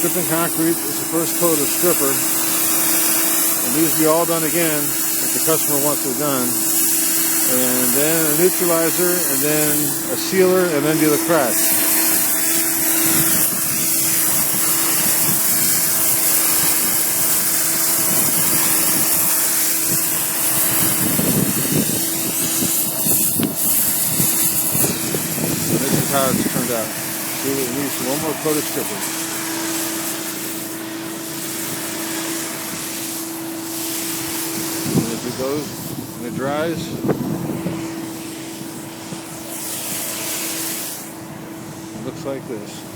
stripping concrete is the first coat of stripper. It needs to be all done again if the customer wants it done. And then a neutralizer, and then a sealer, and then do the crack. This is how it's turned out. See, it needs one more coat of stripper. And as it goes and it dries, it looks like this.